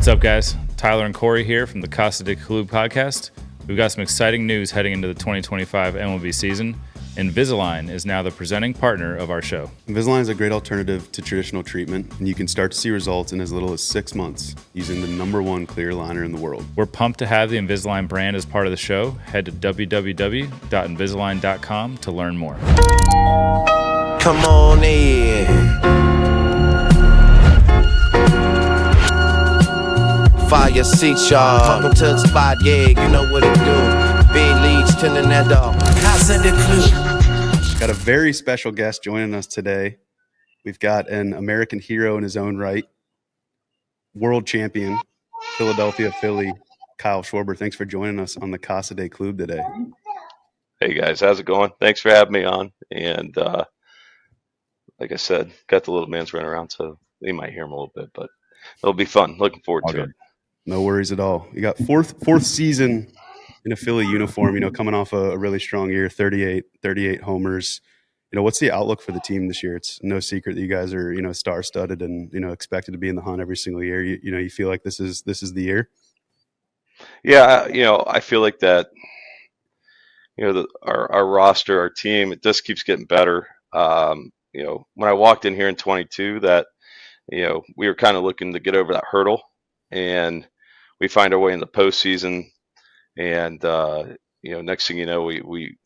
up, guys? Tyler and Corey here from the Casa De Klub podcast. We've got some exciting news heading into the 2025 MLB season. Invisalign is now the presenting partner of our show. Invisalign is a great alternative to traditional treatment, and you can start to see results in as little as 6 months using the #1 clear aligner in the world. We're pumped to have the Invisalign brand as part of the show. Head to www.invisalign.com to learn more. Come on in. Fire seat, y'all. Welcome to the spot, yeah, you know what it do. Big leads, tending that dog. Casa De Klub. Got a very special guest joining us today. We've got an American hero in his own right, world champion, Philadelphia Philly, Kyle Schwarber. Thanks for joining us on the Casa De Klub today. Hey guys, how's it going? Thanks for having me on. And like I said, got the little man's running around, so you might hear him a little bit, but it'll be fun. Looking forward to it. No worries at all. You got fourth season in a Philly uniform, coming off a really strong year, 38 homers. What's the outlook for the team this year? It's no secret that you guys are, star-studded and, expected to be in the hunt every single year. You feel like this is the year? Yeah, I feel like that, our roster, our team, it just keeps getting better. When I walked in here in 22, that, we were kind of looking to get over that hurdle, and we find our way in the postseason. And, next thing you know, we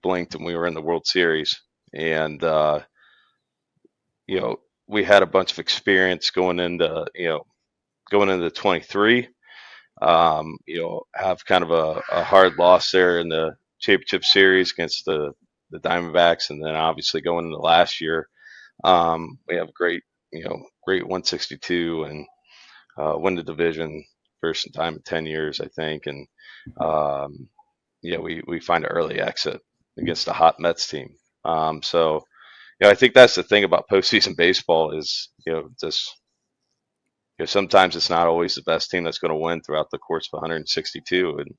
blinked and we were in the World Series. And, we had a bunch of experience going into 23. Have kind of a hard loss there in the championship series against the Diamondbacks. And then obviously going into last year, we have great 162 and win the division first time in 10 years, I think. And, we find an early exit against a hot Mets team. So, I think that's the thing about postseason baseball is, sometimes it's not always the best team that's going to win throughout the course of 162, and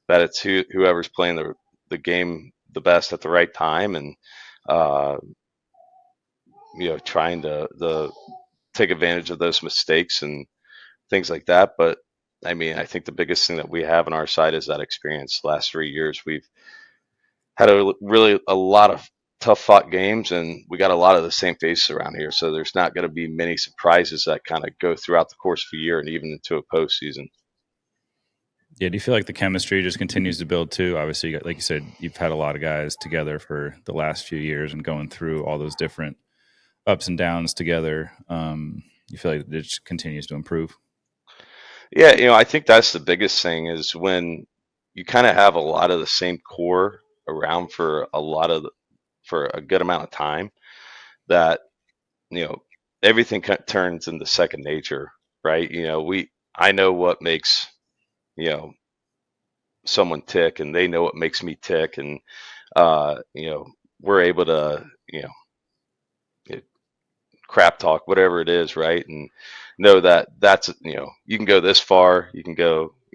that it's whoever's playing the game the best at the right time, and trying to take advantage of those mistakes and things like that. But I mean, I think the biggest thing that we have on our side is that experience. The last 3 years, we've had a lot of tough fought games, and we got a lot of the same faces around here. So there's not going to be many surprises that kind of go throughout the course of a year and even into a postseason. Yeah, do you feel like the chemistry just continues to build too? Obviously, like you said, you've had a lot of guys together for the last few years and going through all those different ups and downs together. You feel like it just continues to improve? Yeah, I think that's the biggest thing is when you kind of have a lot of the same core around for a good amount of time, that everything kind of turns into second nature, right? I know what makes someone tick, and they know what makes me tick, and we're able to crap talk, whatever it is, right? And know that that's you can go this far, you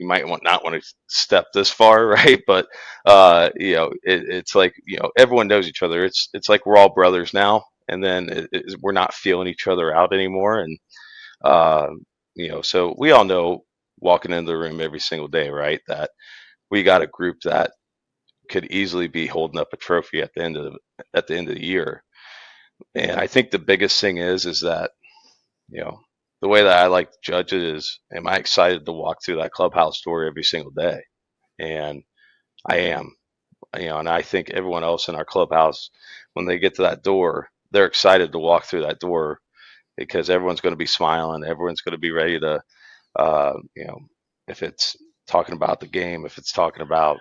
might not want to step this far, right? But it's like everyone knows each other. It's like we're all brothers now, and then we're not feeling each other out anymore. And so we all know walking into the room every single day, right, that we got a group that could easily be holding up a trophy at the end of the year. And I think the biggest thing is that the way that I like to judge it is, am I excited to walk through that clubhouse door every single day? And I am, and I think everyone else in our clubhouse, when they get to that door, they're excited to walk through that door because everyone's going to be smiling. Everyone's going to be ready to, if it's talking about the game, if it's talking about,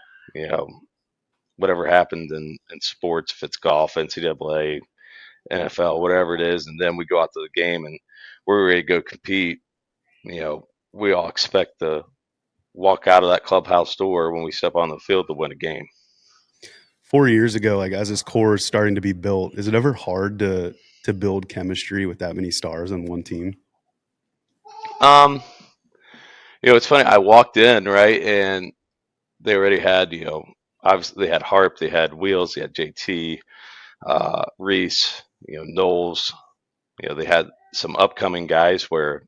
whatever happened in sports, if it's golf, NCAA, NFL, whatever it is, and then we go out to the game and we're ready to go compete. We all expect to walk out of that clubhouse door when we step on the field to win a game. 4 years ago, as this core is starting to be built, is it ever hard to build chemistry with that many stars on one team? It's funny. I walked in, right, and they already had, obviously they had Harp, they had Wheels, they had JT, Reese, Knowles. They had some upcoming guys where,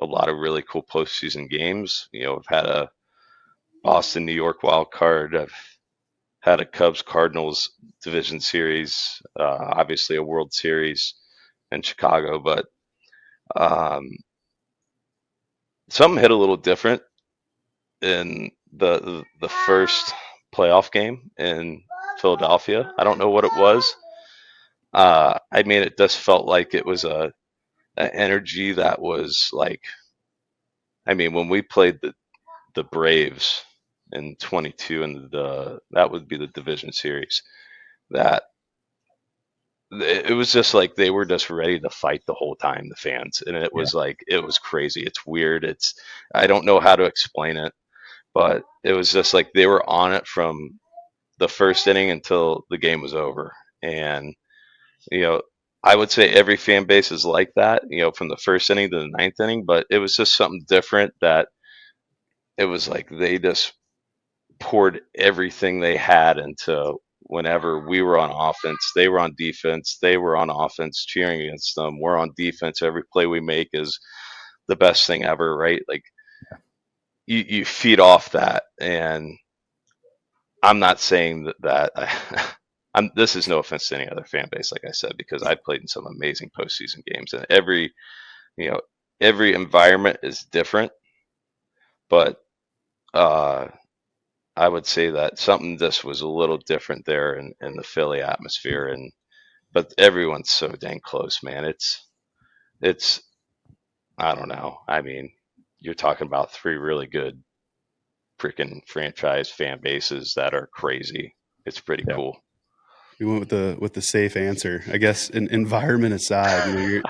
a lot of really cool postseason games. I've had a Boston, New York wild card. I've had a Cubs Cardinals division series, obviously a World Series in Chicago, but um, something hit a little different in the first playoff game in Philadelphia. I don't know what it was. I mean, it just felt like it was an energy that was like, I mean, when we played the Braves in 22 and that would be the division series, that it was just like they were just ready to fight the whole time, the fans, and it was like it was crazy. It's weird. I don't know how to explain it, but it was just like they were on it from the first inning until the game was over. And you know, I would say every fan base is like that, from the first inning to the ninth inning, but it was just something different that it was like they just poured everything they had into whenever we were on offense, they were on defense, they were on offense cheering against them. We're on defense. Every play we make is the best thing ever, right? Like you feed off that. And I'm not saying that this is no offense to any other fan base, like I said, because I played in some amazing postseason games, and you know, every environment is different, but uh, I would say that something just was a little different there in the Philly atmosphere, but everyone's so dang close, man. It's I don't know. I mean, you're talking about three really good freaking franchise fan bases that are crazy. It's pretty cool. We went with the safe answer, I guess. Environment aside,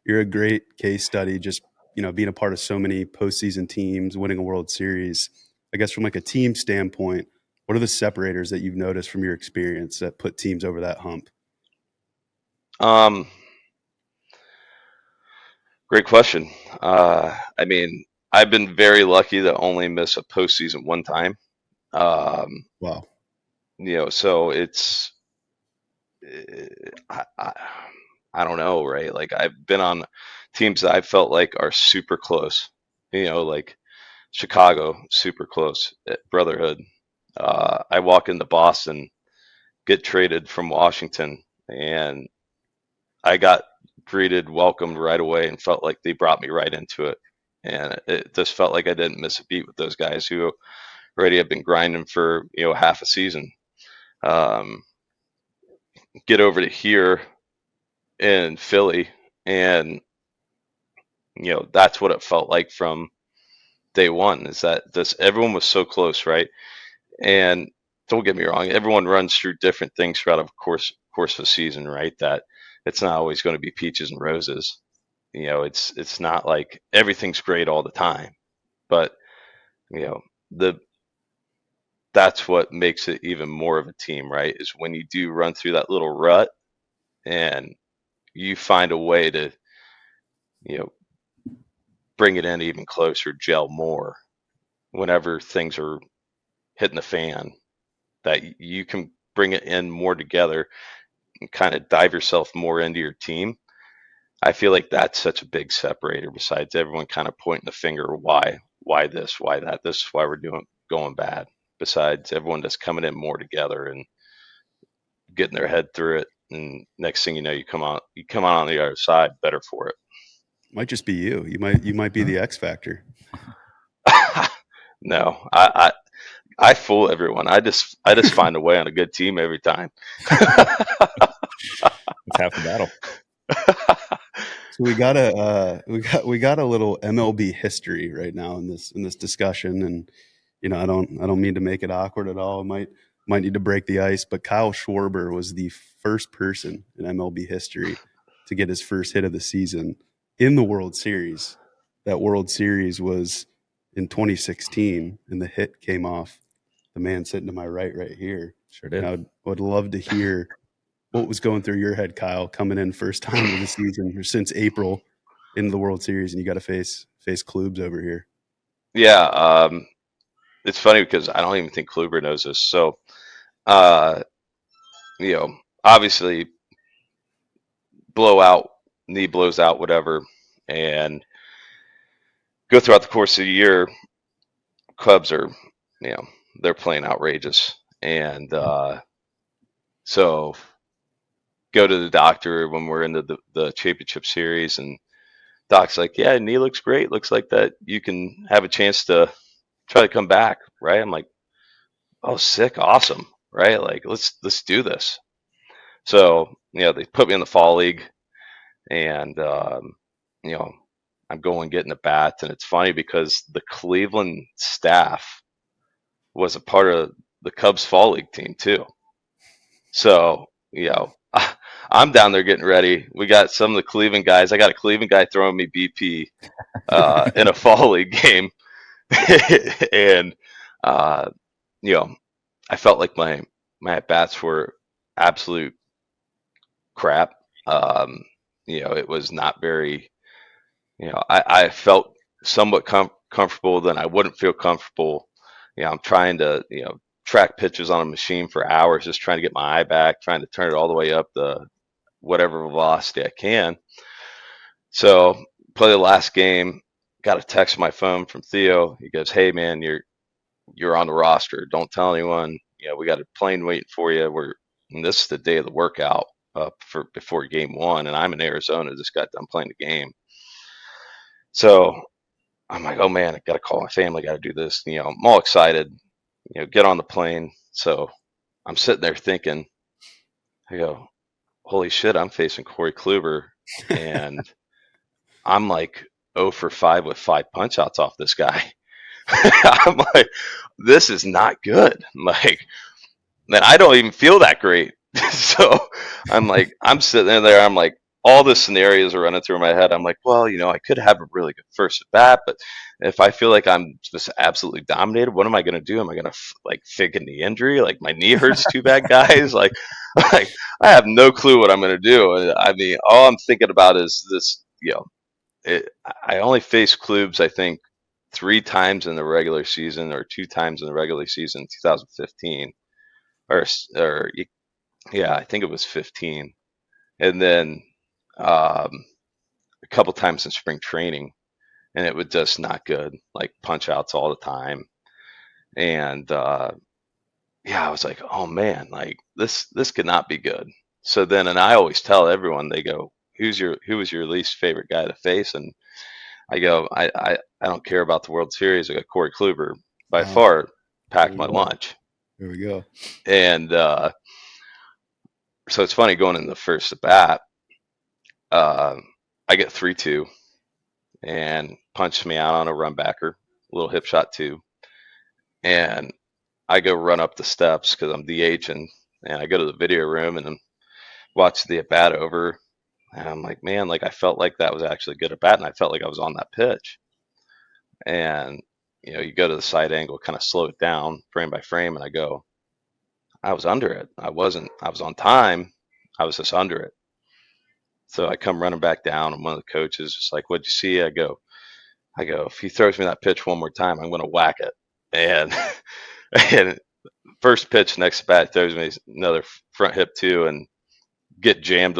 you're a great case study. Just being a part of so many postseason teams, winning a World Series. I guess from like a team standpoint, what are the separators that you've noticed from your experience that put teams over that hump? Great question. I mean, I've been very lucky to only miss a postseason one time. Wow. So it's I, I don't know, right? Like I've been on teams that I felt like are super close. Like Chicago, super close. Brotherhood. I walk into Boston, get traded from Washington, and I got greeted, welcomed right away, and felt like they brought me right into it. And it just felt like I didn't miss a beat with those guys who already have been grinding for half a season. Um, get over to here in Philly, and that's what it felt like from day one. Is that this everyone was so close, right? And don't get me wrong, everyone runs through different things throughout a course of a season, right? That it's not always going to be peaches and roses. It's not like everything's great all the time, but you know the that's what makes it even more of a team, right? Is when you do run through that little rut and you find a way to you know bring it in even closer, gel more whenever things are hitting the fan, that you can bring it in more together and kind of dive yourself more into your team. I feel like that's such a big separator besides everyone kind of pointing the finger, why this, why that, this is why we're going bad. Besides everyone just coming in more together and getting their head through it, and next thing you know, you come out on the other side better for it. Might just be you. You might be the X factor. No, I fool everyone. I just find a way on a good team every time. It's half the battle. So we got a little MLB history right now in this discussion, and I don't mean to make it awkward at all. Might need to break the ice, but Kyle Schwarber was the first person in MLB history to get his first hit of the season in the World Series. That World Series was in 2016, and the hit came off the man sitting to my right here. Sure did. I would love to hear what was going through your head, Kyle, coming in first time of the season or since April into the World Series, and you got to face Klubs over here. Yeah, it's funny because I don't even think Kluber knows this. So, uh, obviously, blowout, knee blows out, whatever, and go throughout the course of the year, clubs are, they're playing outrageous. And so go to the doctor when we're in the championship series, and doc's like, yeah, knee looks great. Looks like that you can have a chance to try to come back, right? I'm like, oh, sick, awesome, right? Like, let's do this. So, they put me in the fall league, and you know, I'm going getting a bat, and it's funny because the Cleveland staff was a part of the Cubs fall league team too. So, I'm down there getting ready. We got some of the Cleveland guys. I got a Cleveland guy throwing me BP in a fall league game, and uh, you know, I felt like my at bats were absolute crap. It was not very. I felt somewhat comfortable. Then I wouldn't feel comfortable. I'm trying to track pitches on a machine for hours, just trying to get my eye back, trying to turn it all the way up the whatever velocity I can. So play the last game. Got a text on my phone from Theo. He goes, "Hey man, you're on the roster. Don't tell anyone. We got a plane waiting for you. And this is the day of the workout for before game one, and I'm in Arizona. Just got done playing the game. So I'm like, oh man, I got to call my family. Got to do this. I'm all excited. Get on the plane. So I'm sitting there thinking, I go, holy shit, I'm facing Corey Kluber, and I'm like 0 for 5 with 5 punch outs off this guy. I'm like, this is not good. Like, man, I don't even feel that great. So I'm like, I'm sitting there, I'm like, all the scenarios are running through my head. I'm like, well, I could have a really good first at bat, but if I feel like I'm just absolutely dominated, what am I going to do? Am I going to fake a knee injury? Like my knee hurts too bad, guys. Like I have no clue what I'm going to do. And I mean, all I'm thinking about is this. I only faced Klubs, I think, 3 times in the regular season, or 2 times in the regular season, 2015, or yeah, I think it was 15, and then a couple times in spring training, and it was just not good, like punch outs all the time. And I was like, oh man, like this could not be good. So then, and I always tell everyone, they go, who was your least favorite guy to face? And I go, I don't care about the World Series. I got Corey Kluber by far packed my lunch. There we go. And so it's funny, going in the first at bat, I get 3-2 and punched me out on a run backer, a little hip shot too. And I go run up the steps because I'm DHing, and I go to the video room and watch the at bat over. And I'm like, man, like I felt like that was actually good at bat, and I felt like I was on that pitch. And you go to the side angle, kind of slow it down frame by frame, and I was under it. I was on time. I was just under it. So I come running back down, and one of the coaches is like, what'd you see? I go, if he throws me that pitch one more time, I'm going to whack it. And and first pitch, next bat, throws me another front hip too, and got jammed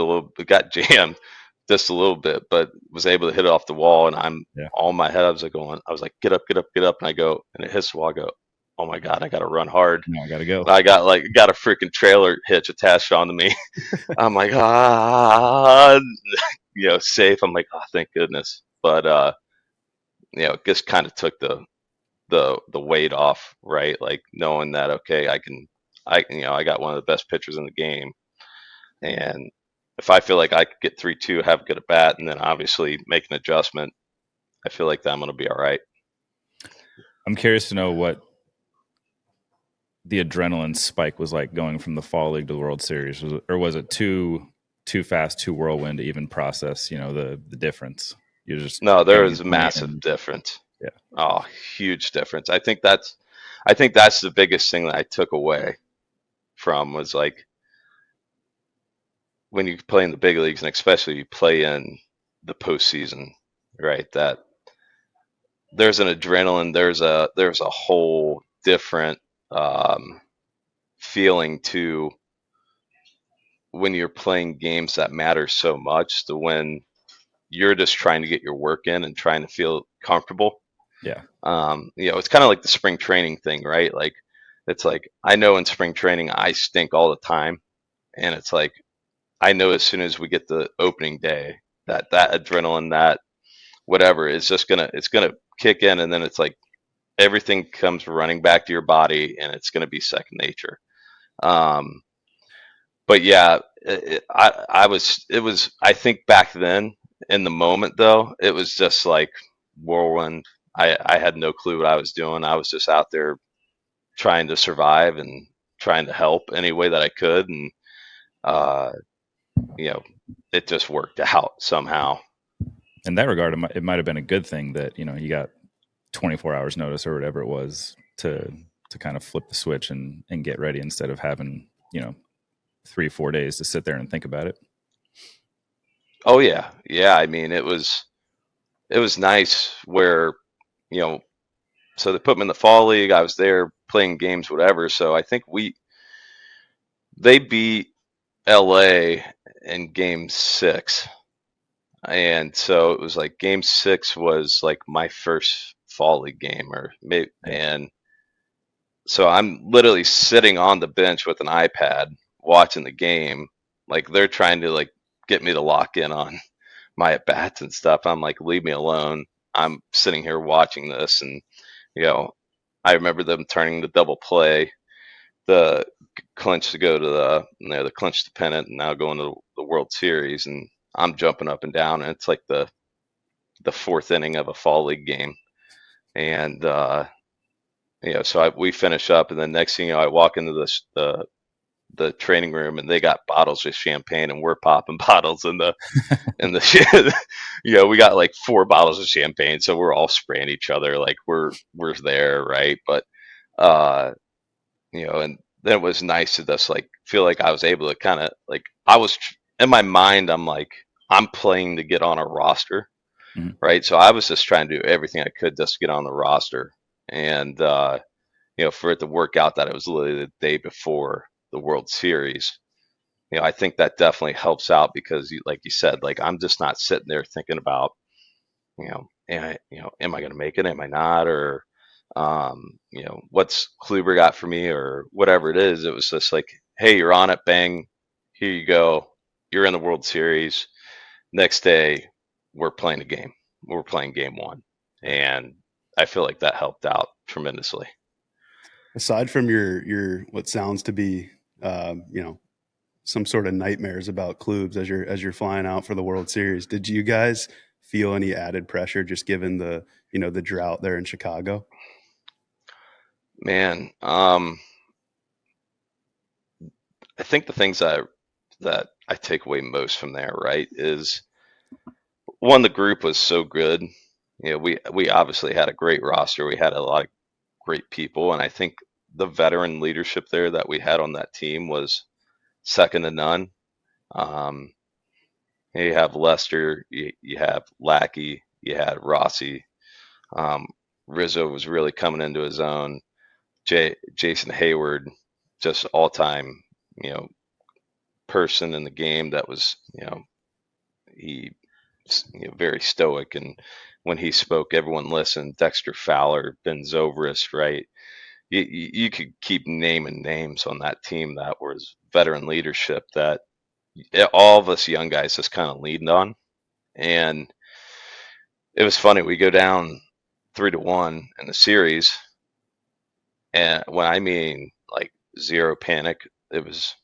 just a little bit, but was able to hit it off the wall. And I'm all in my head. I was like, get up. And I go, and it hits the wall. I go, oh my God, I got to run hard. No, I got to go. I got a freaking trailer hitch attached onto me. I'm like, safe. I'm like, oh, thank goodness. But, it just kind of took the weight off, right? Like knowing that, okay, I got one of the best pitchers in the game. And if I feel like I could get 3-2, have a good at bat, and then obviously make an adjustment, I feel like that I'm going to be all right. I'm curious to know what the adrenaline spike was like going from the fall league to the World Series, or was it too fast, too whirlwind to even process? The difference. You're just there was a massive difference. Yeah. Oh, huge difference. I think that's the biggest thing that I took away from was like, when you play in the big leagues, and especially you play in the postseason, right? That there's an adrenaline, there's a whole different feeling to when you're playing games that matter so much, to when you're just trying to get your work in and trying to feel comfortable. Yeah. It's kind of like the spring training thing, right? Like, it's like, I know in spring training I stink all the time, and it's like, I know as soon as we get the opening day, that adrenaline, that whatever is just it's gonna kick in, and then it's like everything comes running back to your body, and it's gonna be second nature. Um, but yeah, I think back then in the moment though, it was just like whirlwind. I had no clue what I was doing. I was just out there trying to survive and trying to help any way that I could, and uh, you know, it just worked out somehow. In that regard, it might have been a good thing that you got 24 hours notice or whatever it was to kind of flip the switch and get ready instead of having 3-4 days to sit there and think about it. Oh yeah, yeah. I mean, it was nice where so they put me in the fall league. I was there playing games, whatever. So I think they beat LA in game 6. And so it was like game 6 was like my first fall league game, or maybe, and so I'm literally sitting on the bench with an iPad watching the game. Like, they're trying to like get me to lock in on my at bats and stuff. I'm like, leave me alone. I'm sitting here watching this, and I remember them turning the double play, the clinch to go to the clinch to pennant, and now going to the World Series, and I'm jumping up and down, and it's like the 4th inning of a fall league game, and so we finish up, and then next thing I walk into the training room, and they got bottles of champagne, and we're popping bottles in the we got like 4 bottles of champagne, so we're all spraying each other like we're there, right? But and then it was nice to just like feel like I was able to kind of like, I was in my mind, I'm like, I'm playing to get on a roster, right? So I was just trying to do everything I could just to get on the roster, and for it to work out that it was literally the day before the World Series. I think that definitely helps out because, like you said, like, I'm just not sitting there thinking about, am I going to make it? Am I not? Or, what's Kluber got for me or whatever it is. It was just like, hey, you're on it. Bang. Here you go. You're in the World Series. Next day, we're playing a game. We're playing game 1. And I feel like that helped out tremendously. Aside from your what sounds to be, some sort of nightmares about Klubs as you're flying out for the World Series, did you guys feel any added pressure just given the the drought there in Chicago? Man, I think the things that I take away most from there, right, is one, the group was so good. We obviously had a great roster. We had a lot of great people, and I think the veteran leadership there that we had on that team was second to none. You have Lester, you have Lackey, you had Rossi. Rizzo was really coming into his own. Jason Hayward, just all time, person in the game that was, he very stoic, and when he spoke, everyone listened. Dexter Fowler, Ben Zobrist, right? You could keep naming names on that team that was veteran leadership that all of us young guys just kind of leaned on. And it was funny. We go down 3-1 in the series, and when I mean like zero panic, it was,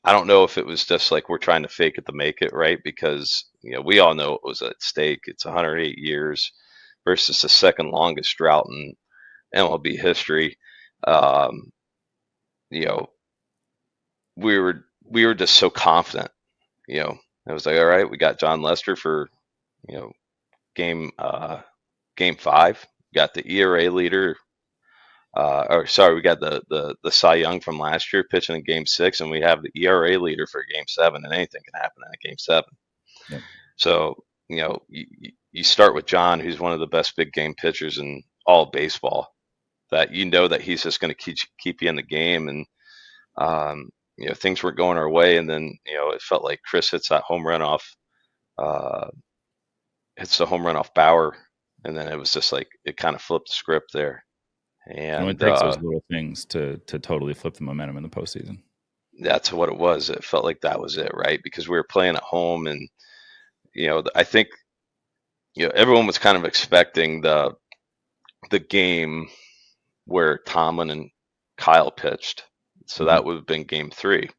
I don't know if it was just like we're trying to fake it to make it, right? Because, we all know it was at stake. It's 108 years versus the second longest drought in MLB history. Um, you know, we were just so confident. It was like, all right, we got John Lester for, game game 5. Got the ERA leader. We got the Cy Young from last year pitching in game 6, and we have the ERA leader for game 7, and anything can happen in a game 7. Yep. So, you start with John, who's one of the best big game pitchers in all of baseball, that that he's just going to keep you in the game. And, things weren't going our way. And then, it felt like Chris hits that home run off hits the home run off Bauer, and then it was just like it kind of flipped the script there. And it And takes those little things to totally flip the momentum in the postseason. that's what it was. It felt like that was it, right? Because we were playing at home, and I think everyone was kind of expecting the game where Tomlin and Kyle pitched, so that would have been Game 3.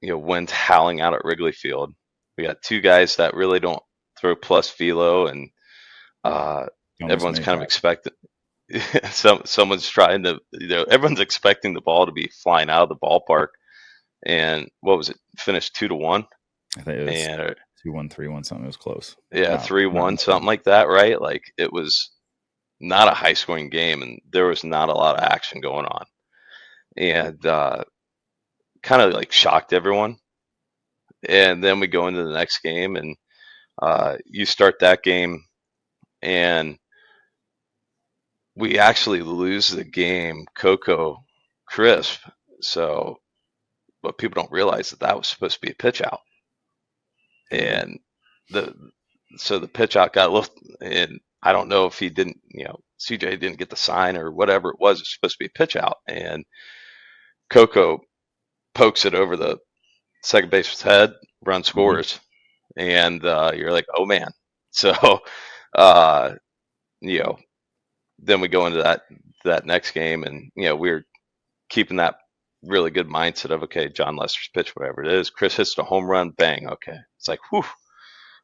Wind's howling out at Wrigley Field. We got two guys that really don't throw plus velo, and everyone's kind of expecting. Someone's trying to, everyone's expecting the ball to be flying out of the ballpark. And what was it? Finished 2-1. I think it was 2-1, 3-1, something. It was close. Yeah, 3-1, something like that, right? Like it was not a high scoring game, and there was not a lot of action going on, and kind of like shocked everyone. And then we go into the next game, and you start that game, and we actually lose the game Coco crisp. So, but people don't realize that was supposed to be a pitch out, and the pitch out got a little, and I don't know if he didn't, CJ didn't get the sign or whatever it was. It's supposed to be a pitch out, and Coco pokes it over the second baseman's head, run scores, and you're like, oh man. So, then we go into that next game, and we're keeping that really good mindset of, okay, John Lester's pitch, whatever it is. Chris hits the home run, bang, okay. It's like, whew,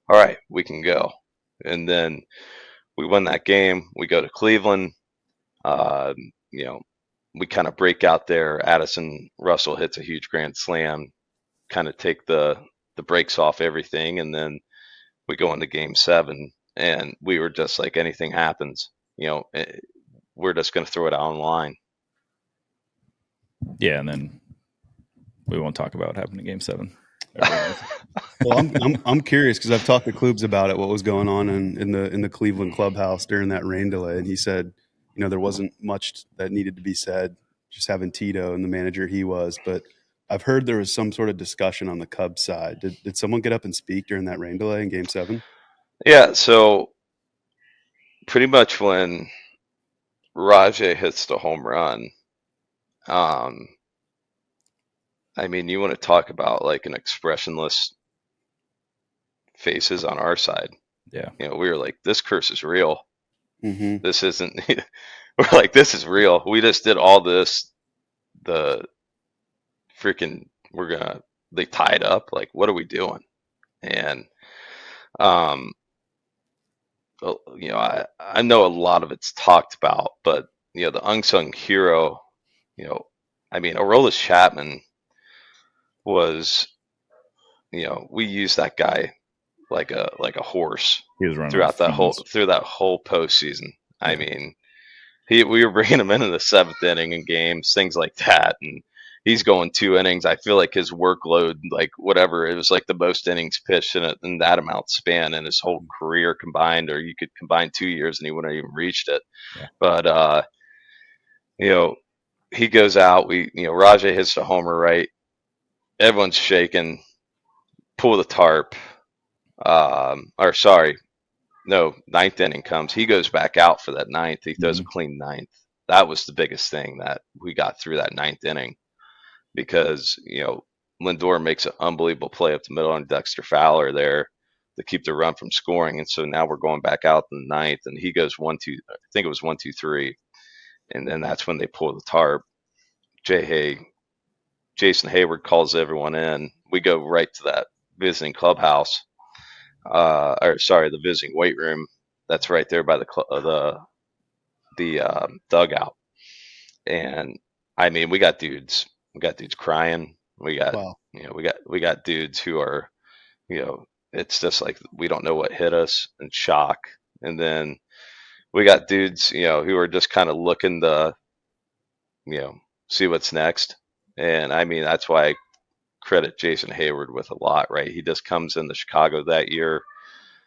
all right, we can go. And then we win that game. We go to Cleveland. We kind of break out there. Addison Russell hits a huge grand slam, kind of take the brakes off everything, and then we go into Game 7, and we were just like, anything happens, we're just going to throw it out on the line. Yeah, and then we won't talk about what happened in Game 7. Well, I'm curious because I've talked to Klubs about it. What was going on in the Cleveland clubhouse during that rain delay, and he said, there wasn't much that needed to be said. Just having Tito and the manager he was, but I've heard there was some sort of discussion on the Cubs side. Did someone get up and speak during that rain delay in Game 7? Yeah, so pretty much when Rajay hits the home run, you want to talk about like an expressionless faces on our side. Yeah. We were like, this curse is real. Mm-hmm. This isn't, we're like, this is real. We just did all this, they tied up. Like, what are we doing? And, I know a lot of it's talked about, but, the unsung hero, Aroldis Chapman was, we used that guy like a horse He was running throughout that whole postseason. Yeah. We were bringing him into the 7th inning in games, things like that, and he's going 2 innings. I feel like his workload, like whatever, it was like the most innings pitched in that amount span in his whole career combined, or you could combine 2 years and he wouldn't have even reached it. Yeah. But he goes out. Rajay hits the homer, right? Everyone's shaking. Pull the tarp. 9th inning comes. He goes back out for that 9th. He throws a clean 9th. That was the biggest thing that we got through that 9th inning, because Lindor makes an unbelievable play up the middle on Dexter Fowler there to keep the run from scoring, and so now we're going back out in the 9th, and he goes 1-2. I think it was 1-2-3, and then that's when they pull the tarp. Jason Hayward calls everyone in. We go right to that visiting clubhouse. The visiting weight room that's right there by the dugout. And we got dudes crying. We got we got dudes who are, it's just like we don't know what hit us, in shock. And then we got dudes, who are just kind of looking to, see what's next. And that's why I credit Jason Hayward with a lot, right? He just comes into Chicago that year,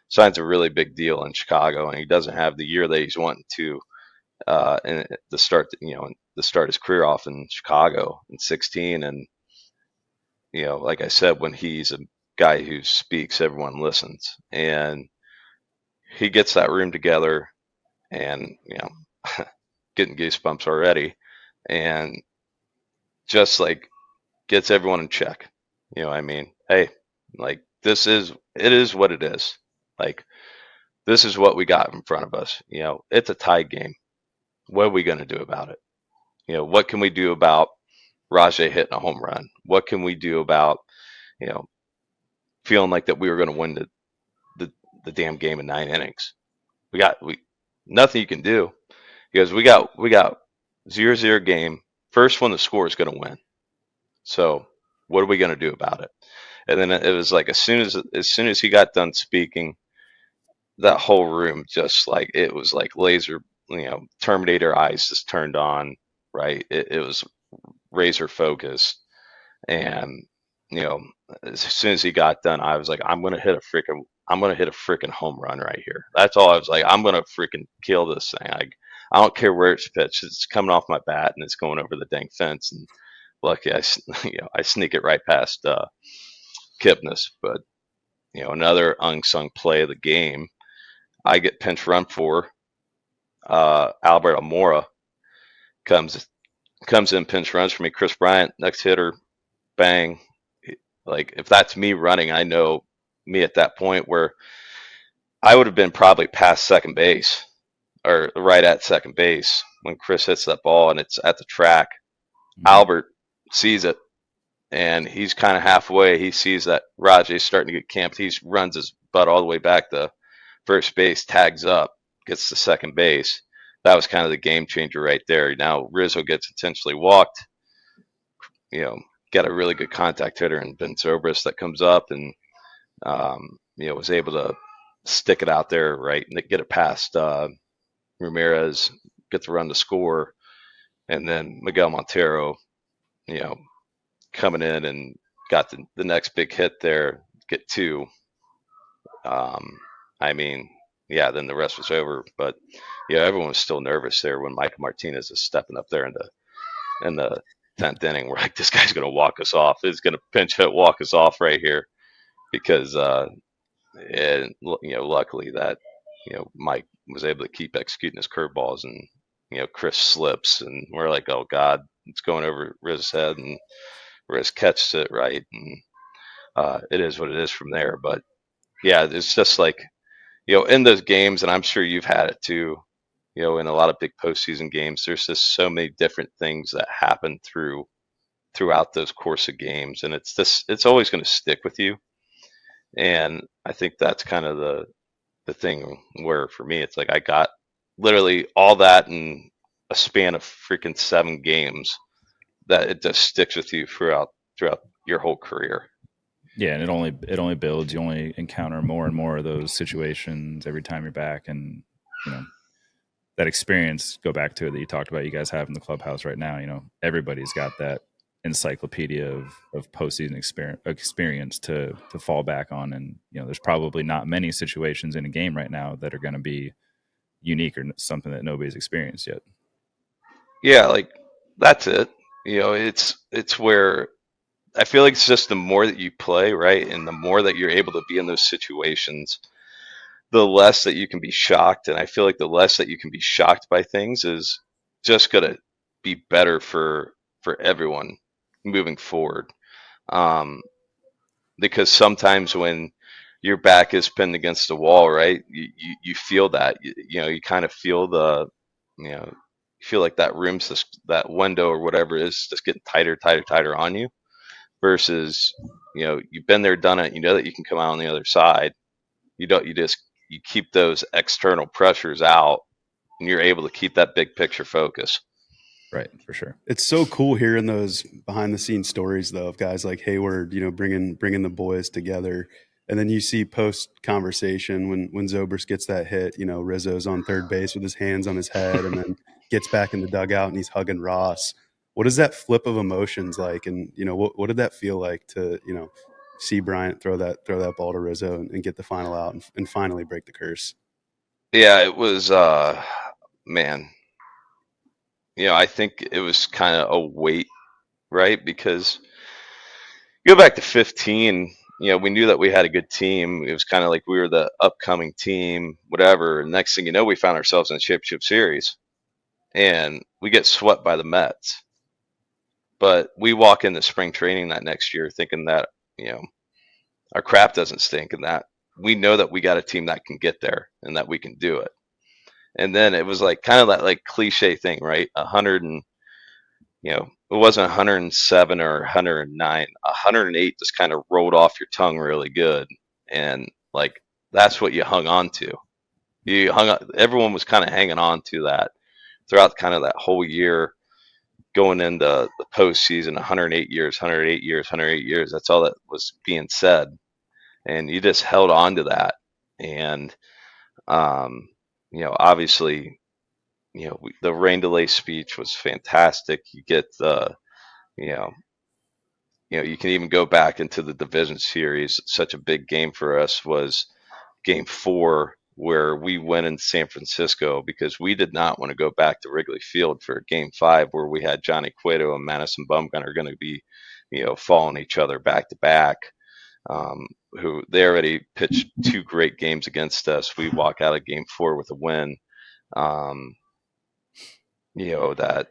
signs a really big deal in Chicago, and he doesn't have the year that he's wanting to, and to start his career off in Chicago in 16. And like I said, when he's guy who speaks, everyone listens, and he gets that room together, and getting goosebumps already, and just like gets everyone in check. I mean, hey, like it is what it is. Like this is what we got in front of us. It's a tie game. What are we going to do about it? What can we do about Rajay hitting a home run? What can we do about you know feeling like that we were going to win the damn game in 9 innings? We nothing you can do because we got 0-0 game. First one to score is going to win. So what are we going to do about it? And then it was like as soon as he got done speaking, that whole room just like it was like laser, Terminator eyes just turned on, right? It was razor focused, and you know, as soon as he got done, I was like, I'm gonna hit a freaking home run right here. That's all I was like. I'm gonna freaking kill this thing. I don't care where it's pitched. It's coming off my bat and it's going over the dang fence. And lucky, I sneak it right past Kipnis. But another unsung play of the game. I get pinch run for. Albert Almora comes in, pinch runs for me. Chris Bryant, next hitter, bang. Like if that's me running, I know me at that point where I would have been probably past second base or right at second base when Chris hits that ball and it's at the track. Mm-hmm. Albert sees it and he's kind of halfway. He sees that Rajay's starting to get camped. He runs his butt all the way back to first base, tags up, gets to second base. That was kind of the game changer right there. Now Rizzo gets intentionally walked, got a really good contact hitter in Ben Zobrist that comes up and, was able to stick it out there, right, and get it past Ramirez, get the run to score, and then Miguel Montero, coming in and got the next big hit there, get two. Then the rest was over. But everyone was still nervous there when Mike Martinez is stepping up there in the 10th inning. We're like, this guy's going to walk us off. He's going to pinch hit, walk us off right here, because luckily that Mike was able to keep executing his curveballs, and Chris slips, and we're like, oh God, it's going over Riz's head, and Riz catches it right, and it is what it is from there. But yeah, it's just like in those games, and I'm sure you've had it too. In a lot of big postseason games, there's just so many different things that happen throughout those course of games, and it's always going to stick with you. And I think that's kind of the thing where for me, it's like I got literally all that in a span of freaking 7 games that it just sticks with you throughout your whole career. Yeah, and it only builds. You only encounter more and more of those situations every time you're back, and that experience. Go back to it that you talked about. You guys have in the clubhouse right now. Everybody's got that encyclopedia of postseason experience to fall back on, and there's probably not many situations in a game right now that are going to be unique or something that nobody's experienced yet. Yeah, like that's it. It's where I feel like it's just the more that you play, right, and the more that you're able to be in those situations, the less that you can be shocked. And I feel like the less that you can be shocked by things is just gonna be better for everyone moving forward. Because sometimes when your back is pinned against the wall, right, you feel that, you kind of feel you feel like that room's just, that window or whatever it is, just getting tighter on you, versus, you've been there, done it, that you can come out on the other side. You keep those external pressures out, and you're able to keep that big picture focus. Right, for sure. It's so cool hearing those behind the scenes stories though of guys like Hayward, bringing the boys together. And then you see post conversation when Zobrist gets that hit, Rizzo's on third base with his hands on his head, and then gets back in the dugout and he's hugging Ross. What is that flip of emotions like? And what did that feel like to see Bryant throw that ball to Rizzo and get the final out and finally break the curse? Yeah, it was man. I think it was kind of a weight, right? Because you go back to 15, we knew that we had a good team. It was kind of like we were the upcoming team, whatever. And next thing you know, we found ourselves in a championship series, and we get swept by the Mets. But we walk into spring training that next year thinking that our crap doesn't stink, and that we know that we got a team that can get there and that we can do it. And then it was like kind of that like cliche thing, right? 100 and it wasn't 107 or 109. 108 just kind of rolled off your tongue really good, and like that's what you hung on to. Everyone was kind of hanging on to that throughout kind of that whole year, going into the postseason. 108 years, 108 years, 108 years. That's all that was being said, and you just held on to that. And obviously, the rain delay speech was fantastic. You get the, you can even go back into the division series. Such a big game for us was Game 4, where we went in San Francisco because we did not want to go back to Wrigley Field for Game 5, where we had Johnny Cueto and Madison Bumgarner going to be, following each other back to back. Who they already pitched 2 great games against us. We walk out of Game 4 with a win. There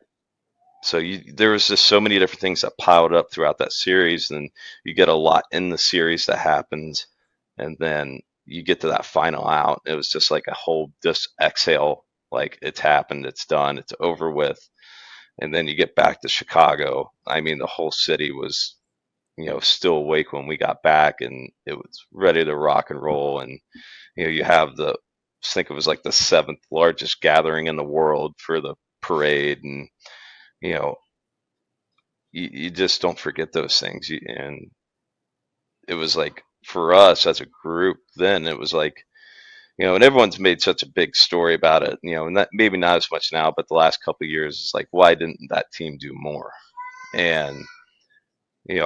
was just so many different things that piled up throughout that series, and you get a lot in the series that happens, and then you get to that final out. It was just like a whole just exhale, like it's happened, it's done, it's over with. And then you get back to Chicago. I mean, the whole city was, still awake when we got back, and it was ready to rock and roll. And you have I think it was like the 7th largest gathering in the world for the parade, and you just don't forget those things. And it was like, for us as a group then, it was like, and everyone's made such a big story about it, and that maybe not as much now, but the last couple of years, it's like, why didn't that team do more? And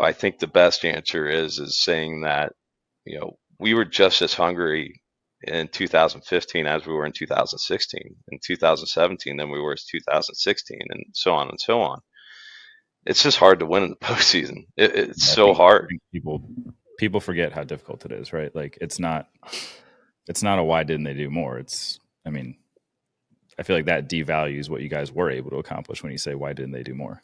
I think the best answer is saying that we were just as hungry in 2015 as we were in 2016, in 2017 than we were in 2016, and so on and so on. It's just hard to win in the postseason. It's so hard. People forget how difficult it is, right? Like it's not a why didn't they do more? I feel like that devalues what you guys were able to accomplish when you say why didn't they do more.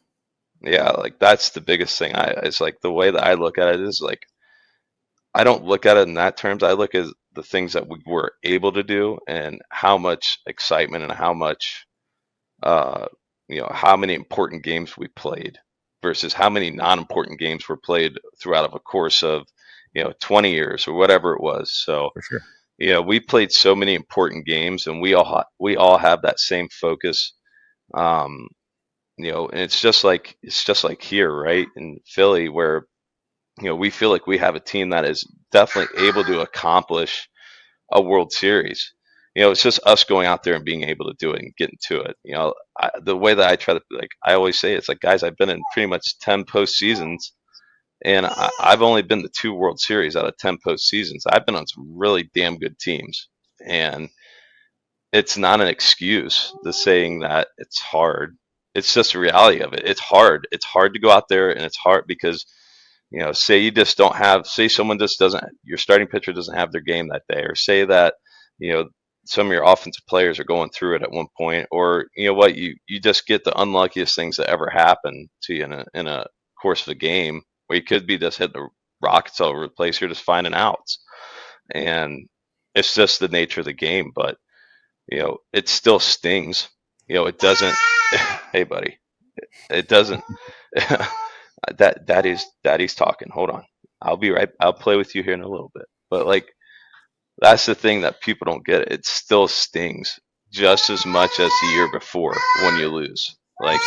Yeah, like that's the biggest thing. It's like the way that I look at it is like, I don't look at it in that terms. I look at the things that we were able to do and how much excitement and how much, how many important games we played versus how many non-important games were played throughout of a course of, 20 years or whatever it was. So, for sure. We played so many important games, and we all have that same focus. And it's just like here, right, in Philly, where we feel like we have a team that is definitely able to accomplish a World Series. It's just us going out there and being able to do it and getting to it. The way that I try to, like, I always say, it's like, guys, I've been in pretty much 10 postseasons, and I've only been to 2 World Series out of 10 postseasons. I've been on some really damn good teams, and it's not an excuse to saying that it's hard. It's just the reality of it. It's hard. It's hard to go out there, and it's hard because, say you just don't have, say someone just doesn't, your starting pitcher doesn't have their game that day, or say that, some of your offensive players are going through it at one point, or what, you just get the unluckiest things that ever happen to you in a course of a game, where you could be just hitting the rockets all over the place. You're just finding outs, and it's just the nature of the game. But it still stings. It doesn't. Hey, buddy, it doesn't. Daddy's talking. Hold on, I'll be right. I'll play with you here in a little bit. But like, that's the thing that people don't get. It still stings just as much as the year before when you lose. Like,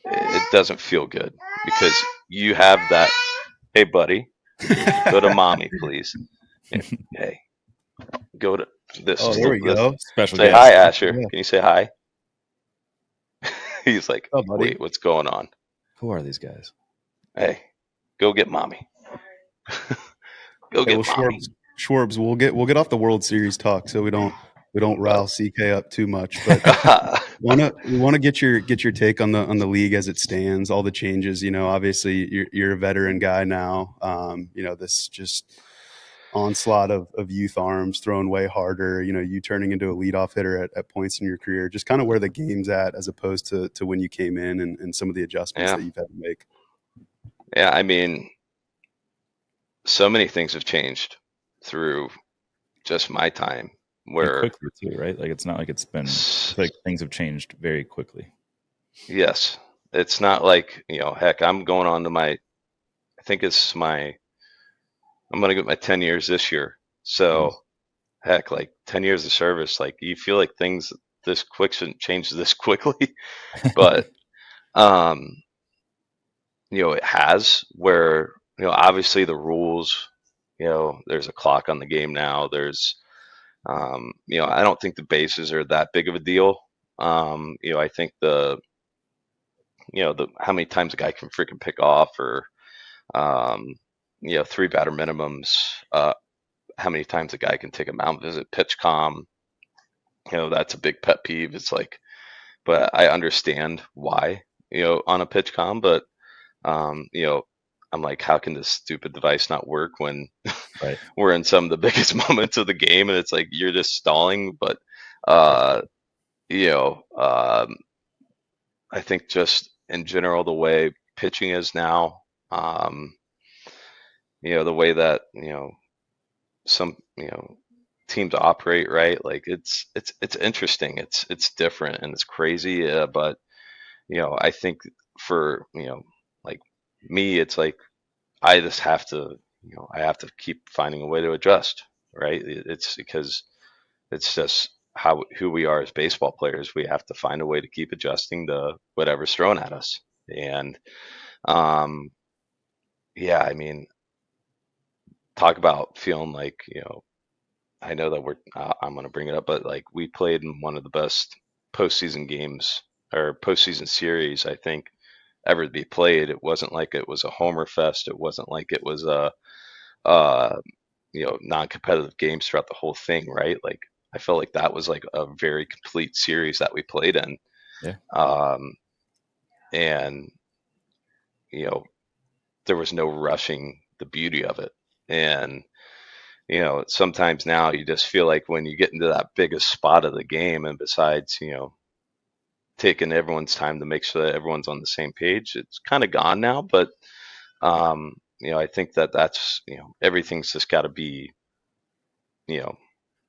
it doesn't feel good because you have that. Hey, buddy, go to mommy, please. Hey, go to this. Oh, there we go. Special Say guest. hi, Asher. Yeah. Can you say hi? He's like, Oh, buddy. wait, what's going on? Who are these guys? Hey, go get mommy. Go get mommy. Schwarbs, we'll get off the World Series talk so we don't we don't rile CK up too much, but we want to get your take on the league as it stands, all the changes. Obviously you're a veteran guy now. This just onslaught of youth arms thrown way harder. You turning into a leadoff hitter at points in your career, just kind of where the game's at as opposed to when you came in and some of the adjustments that you've had to make. Yeah, I mean, so many things have changed through just my time. Where quickly too, right? Like it's not like it's like things have changed very quickly. Yes, it's not like heck, I'm going on to I'm gonna get my 10 years this year. So heck, like 10 years of service, like you feel like things this quick shouldn't change this quickly, but it has. Where obviously the rules, there's a clock on the game now. There's I don't think the bases are that big of a deal. I think the how many times a guy can freaking pick off, or 3 batter minimums, how many times a guy can take a mound visit, pitch calm, that's a big pet peeve. It's like, but I understand why, on a pitch calm, but I'm like, how can this stupid device not work when right. we're in some of the biggest moments of the game, and it's like you're just stalling. But I think just in general, the way pitching is now, the way that some teams operate, right? Like it's interesting. It's different and it's crazy. But I think for like me, it's like I just have to I have to keep finding a way to adjust, right? It's because it's just who we are as baseball players. We have to find a way to keep adjusting to whatever's thrown at us. And yeah, I mean, talk about feeling like I know that I'm going to bring it up, but like we played in one of the best postseason games or postseason series I think ever to be played. It wasn't like it was a homer fest. It wasn't like it was a non-competitive games throughout the whole thing, right? Like I felt like that was like a very complete series that we played in. Yeah. And there was no rushing the beauty of it. And sometimes now you just feel like when you get into that biggest spot of the game, and besides taking everyone's time to make sure that everyone's on the same page, it's kind of gone now. But I think that's everything's just got to be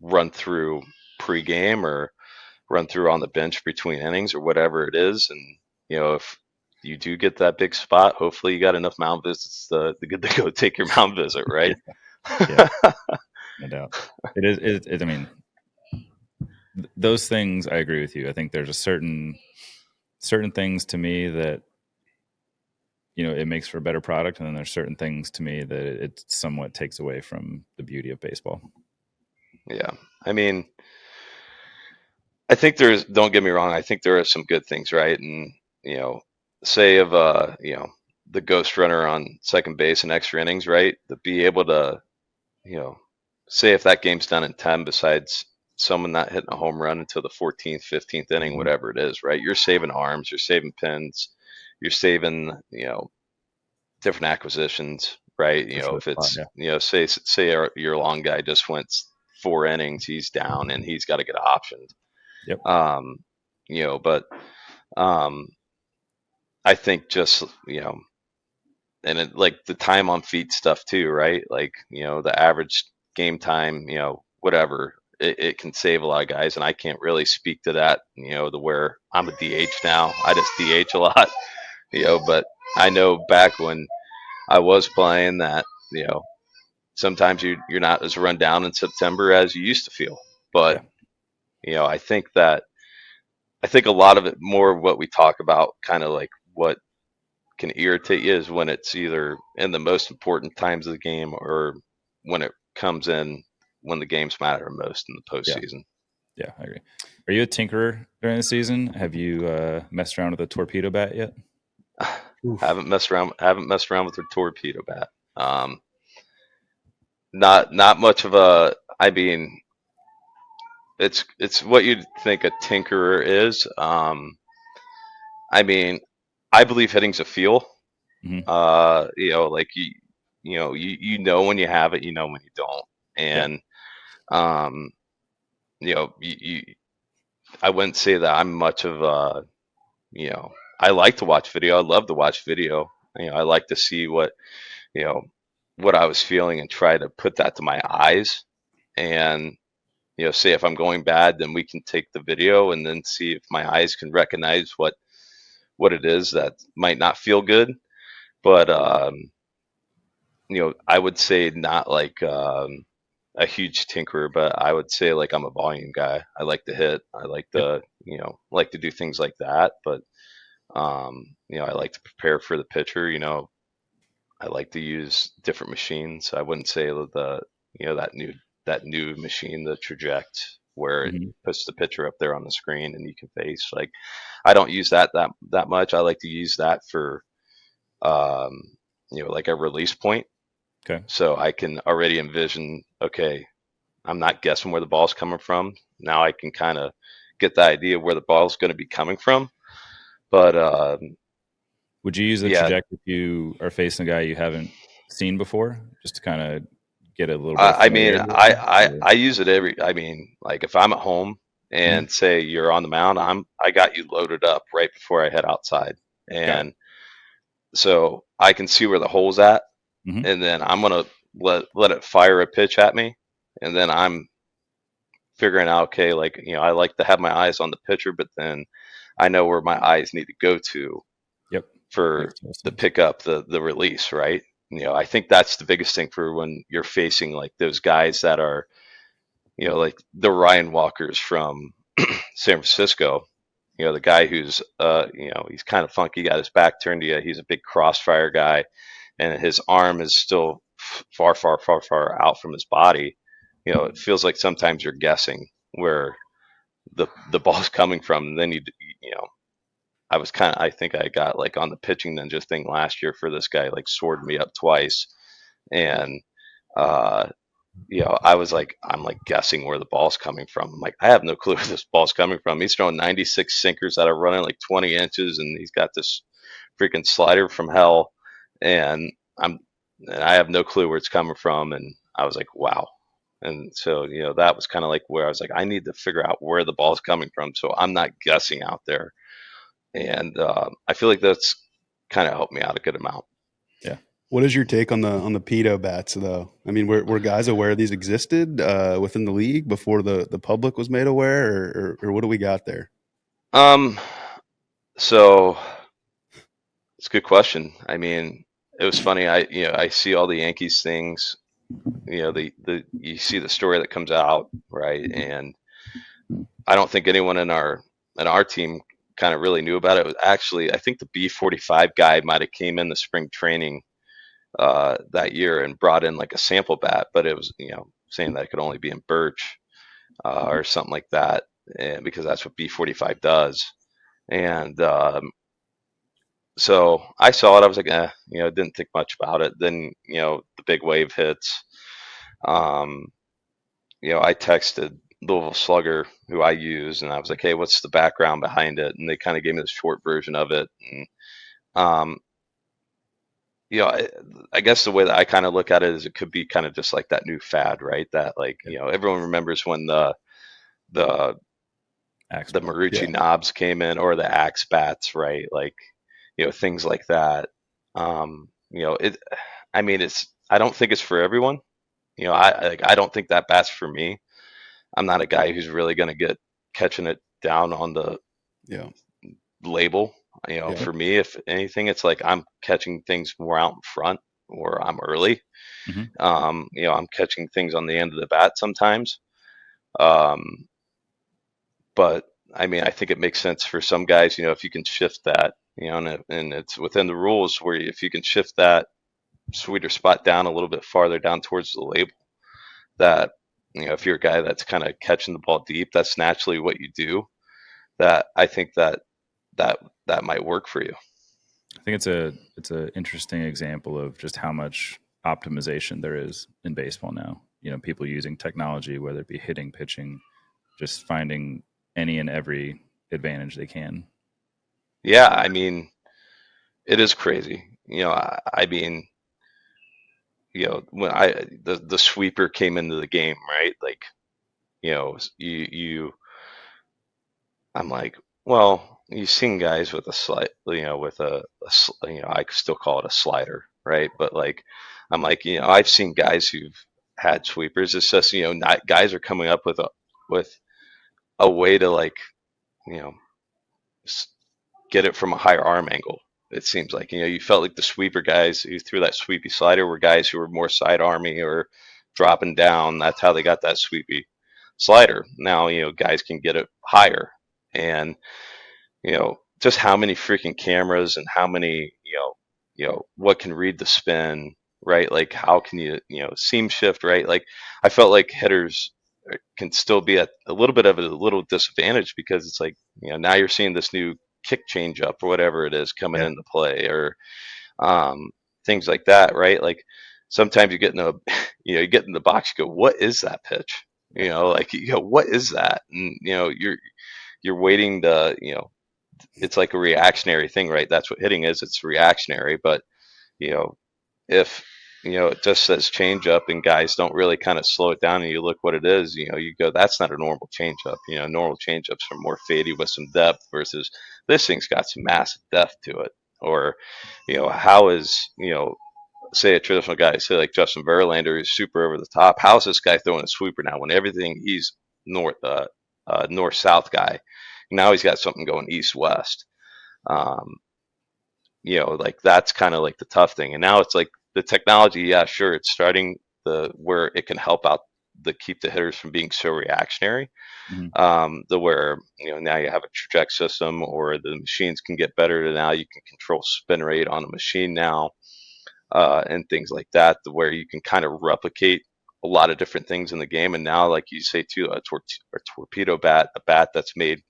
run through pregame or run through on the bench between innings or whatever it is. And if you do get that big spot, hopefully you got enough mound visits to get to go take your mound visit, right? Yeah, no doubt. It is. I mean, those things I agree with you. I think there's a certain things to me that it makes for a better product, and then there's certain things to me that it somewhat takes away from the beauty of baseball. Yeah, I mean, I think don't get me wrong, I think there are some good things, right? And say of the ghost runner on second base in extra innings, right? To be able to say if that game's done in 10, besides someone not hitting a home run until the 14th, 15th inning, whatever it is, right? You're saving arms, you're saving pins, you're saving, different acquisitions, right? If it's, say your long guy just went 4 innings, he's down and he's got to get optioned. Yep. But I think just, and it, like the time on feet stuff too, right? Like, the average game time, whatever, it can save a lot of guys. And I can't really speak to that, to where I'm a DH now. I just DH a lot, but I know back when I was playing that, sometimes you're not as run down in September as you used to feel. But, I think a lot of it, more of what we talk about, kind of like what can irritate you, is when it's either in the most important times of the game or when it comes in when the games matter most in the postseason. Yeah, I agree. Are you a tinkerer during the season? Have you messed around with a torpedo bat yet? Haven't messed around with the torpedo bat. Not much of a. I mean, it's what you'd think a tinkerer is. I mean, I believe hitting's a feel. Mhm. Like you know when you have it, you know when you don't, Yeah. and I wouldn't say that I'm much of a, I like to watch video. I love to watch video. I like to see you know, what I was feeling and try to put that to my eyes. And, say if I'm going bad, then we can take the video and then see if my eyes can recognize what it is that might not feel good. But, I would say not like a huge tinkerer, but I would say like I'm a volume guy. I like to hit. I like Yep. to, like to do things like that. But, I like to prepare for the pitcher. I like to use different machines. I wouldn't say that new machine, the Traject, where it Mhm. puts the picture up there on the screen and you can face. Like, I don't use that much. I like to use that for um, like a release point, Okay. so I can already envision. Okay, I'm not guessing where the ball's coming from. Now I can kind of get the idea where the ball's going to be coming from. But Would you use the yeah, trajectory if you are facing a guy you haven't seen before, just to kind of get a little bit of I mean, familiarity with him? I use it I mean, like if I'm at home Mhm. and say you're on the mound, I got you loaded up right before I head outside. Got it. And so I can see where the hole's at, Mhm. and then I'm gonna let it fire a pitch at me. And then I'm figuring out, okay, like, I like to have my eyes on the pitcher, but then I know where my eyes need to go to Yep. for Makes total the sense. pickup, the release, right? I think that's the biggest thing for when you're facing like those guys that are, like the Ryan Walkers from San Francisco. The guy who's, he's kind of funky, got his back turned to you. He's a big crossfire guy, and his arm is still far, far, far, far out from his body. It feels like sometimes you're guessing where the ball's coming from. And then you know, I think I got like on the pitching ninja thing last year for this guy, like sword me up twice, and uh, I was like, I'm like guessing where the ball's coming from. I'm like, I have no clue where this ball's coming from. He's throwing 96 sinkers that are running like 20 inches, and he's got this freaking slider from hell, and I have no clue where it's coming from. And I was like, wow. And so, that was kind of like where I was like, I need to figure out where the ball's coming from, so I'm not guessing out there. And I feel like that's kind of helped me out a good amount. Yeah. What is your take on the pedo bats, though? I mean, were guys aware these existed within the league before the public was made aware, or what do we got there? Um, so it's a good question. I mean, it was funny. I see all the Yankees things. You see the story that comes out, right? And I don't think anyone in our team kind of really knew about it. It was actually, I think the B45 guy might have came in the spring training that year and brought in like a sample bat, but it was saying that it could only be in birch or something like that, and because that's what B45 does. And so I saw it. I was like, didn't think much about it. Then the big wave hits. Um, I texted Louisville Slugger, who I use, and I was like, hey, what's the background behind it? And they kind of gave me the short version of it. And um, I guess the way that I kind of look at it is it could be kind of just like that new fad, right? That like, everyone remembers when the Axe the bat. Marucci Yeah, knobs came in, or the axe bats, right? Like, things like that. It. I mean, I don't think it's for everyone. I don't think that bat's for me. I'm not a guy who's really going to get catching it down on the yeah, label. yeah. For me, if anything, it's like I'm catching things more out in front, or I'm early. Mhm. I'm catching things on the end of the bat sometimes. Um, but I mean, I think it makes sense for some guys, if you can shift that, and it's within the rules where if you can shift that sweeter spot down a little bit farther down towards the label, that, if you're a guy that's kind of catching the ball deep, that's naturally what you do. That I think that that might work for you. I think it's a interesting example of just how much optimization there is in baseball now. People using technology, whether it be hitting, pitching, just finding any and every advantage they can. Yeah, I mean, it is crazy. I mean, when the sweeper came into the game, right? Like, I'm like, well, you've seen guys with a slide, with I still call it a slider, right? But like, I'm like, I've seen guys who've had sweepers. It's just, not guys are coming up with a way to like, you know, get it from a higher arm angle. It seems like, you felt like the sweeper guys who threw that sweepy slider were guys who were more side army or dropping down. That's how they got that sweepy slider. Now, guys can get it higher. And, just how many freaking cameras and how many, what can read the spin, right? Like, how can you, seam shift, right? Like, I felt like hitters can still be at a little bit of a little disadvantage because it's like, now you're seeing this new kick change up or whatever it is coming into play, or things like that, right? Like, sometimes you get in you get in the box, you go, what is that pitch? Like, what is that? And you're waiting to, it's like a reactionary thing, right? That's what hitting is. It's reactionary. But, if, it just says change up and guys don't really kind of slow it down and you look what it is, you go, that's not a normal change up. Normal change ups are more fadey with some depth versus this thing's got some massive depth to it. Or, how is, say a traditional guy, say like Justin Verlander, who's super over the top. How is this guy throwing a sweeper now when everything he's north south guy? Now he's got something going east west. Like, that's kind of like the tough thing. And now it's like the technology, yeah, sure, it's starting where it can help out keep the hitters from being so reactionary. Where now you have a traject system, or the machines can get better. Now you can control spin rate on a machine now, and things like that, where you can kind of replicate a lot of different things in the game. And now, like you say too, a torpedo bat, a bat that's made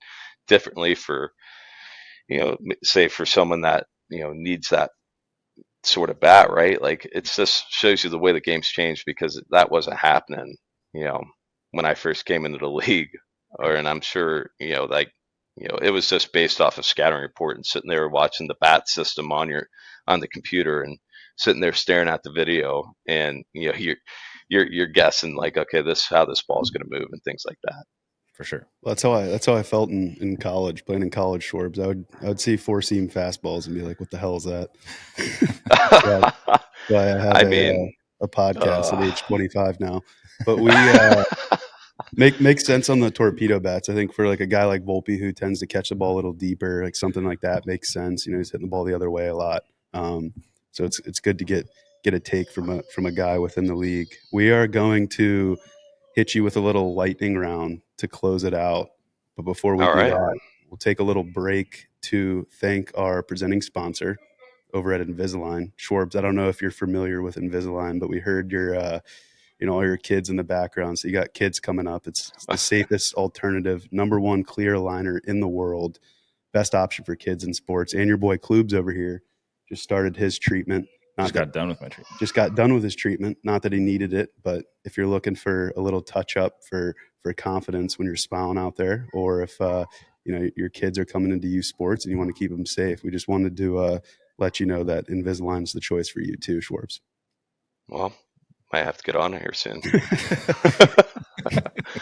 differently for, say for someone that, needs that sort of bat, right? Like, it's just shows you the way the game's changed, because that wasn't happening, when I first came into the league, and I'm sure, like, it was just based off of scattering report and sitting there watching the bat system on the computer and sitting there staring at the video, and you're guessing like, okay, this is how this ball is going to move and things like that. For sure. Well, that's how I felt in college, playing in college, Schwarbs. I would see 4-seam fastballs and be like, what the hell is that? Why I have a podcast at age 25 now. But we makes sense on the torpedo bats. I think for like a guy like Volpe, who tends to catch the ball a little deeper, like something like that makes sense. He's hitting the ball the other way a lot. So it's good to get a take from a guy within the league. We are going to hit you with a little lightning round to close it out. But before we do that, we'll take a little break to thank our presenting sponsor over at Invisalign. Schwarbs, I don't know if you're familiar with Invisalign, but we heard your all your kids in the background. So you got kids coming up. It's the safest alternative, #1 clear aligner in the world, best option for kids in sports. And your boy Klubs over here just started his treatment. Just got done with my treatment. Just got done with his treatment. Not that he needed it, but if you're looking for a little touch up for confidence when you're smiling out there, or if your kids are coming into youth sports and you want to keep them safe, we just wanted to let you know that Invisalign's the choice for you too, Schwarbs. Well, I have to get on here soon.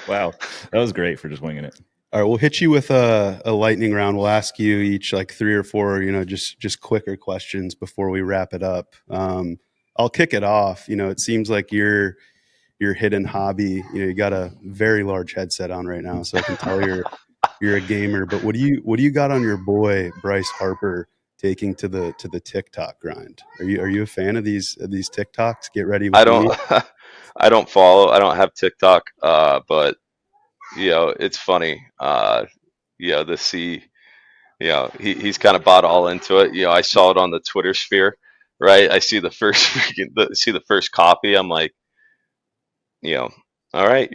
Wow, that was great for just winging it. All right, we'll hit you with a lightning round. We'll ask you each like 3 or 4, just quicker questions before we wrap it up. I'll kick it off. It seems like your hidden hobby. You got a very large headset on right now, so I can tell you're a gamer. But what do you got on your boy Bryce Harper taking to the TikTok grind? Are you a fan of these TikToks? Get ready. I don't follow. I don't have TikTok. But it's funny. To see, he's kind of bought all into it. I saw it on the Twitter sphere, right? I see the first copy. I'm like, all right,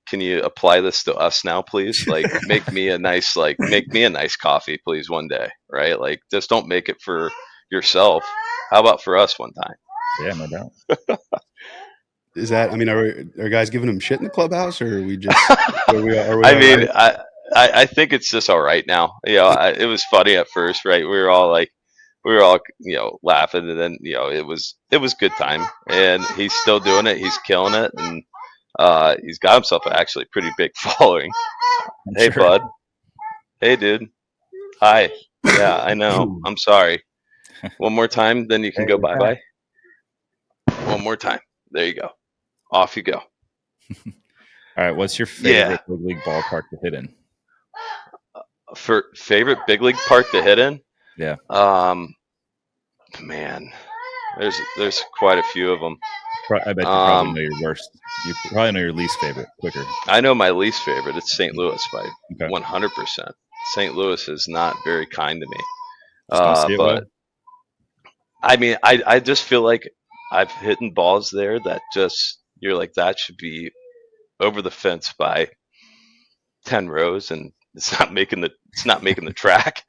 can you apply this to us now, please? Like, make me a nice coffee, please, one day, right? Like, just don't make it for yourself. How about for us one time? Yeah, no doubt. Is that? I mean, are guys giving him shit in the clubhouse, or are we just? Are we I all mean, right? I think it's just all right now. It was funny at first, right? We were all laughing, and then it was good time, and he's still doing it. He's killing it, and he's got himself actually pretty big following. I'm Hey, sure. bud. Hey, dude. Hi. Yeah, I know. I'm sorry. One more time, then you can go bye bye. One more time. There you go. Off you go. All right. What's your Yeah. favorite big league ballpark to hit in? For favorite big league park to hit in? Yeah. Man, there's quite a few of them. I bet you probably know your worst. You probably know your least favorite quicker. I know my least favorite. It's St. Louis by Okay. 100%. St. Louis is not very kind to me. Just don't see it well. But I mean, I just feel like I've hit balls there that just you're like that should be over the fence by 10 rows, and it's not making the track.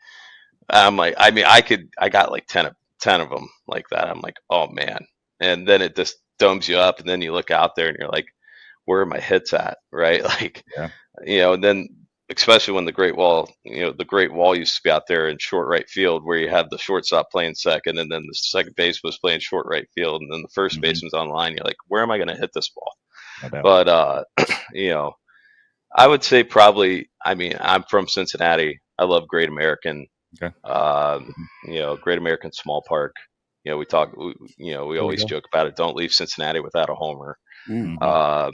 I'm like, I mean, I got like 10 of them like that. I'm like, oh man. And then it just domes you up. And then you look out there and you're like, where are my hits at? Right. Like, Yeah. and then especially when the Great Wall used to be out there in short right field where you had the shortstop playing second and then the second base was playing short right field. And then the first baseman's on the line. You're like, where am I going to hit this ball? No doubt. But, I would say probably, I mean, I'm from Cincinnati. I love Great American. Okay. Great American Small Park. We always joke about it. Don't leave Cincinnati without a homer. Mm. I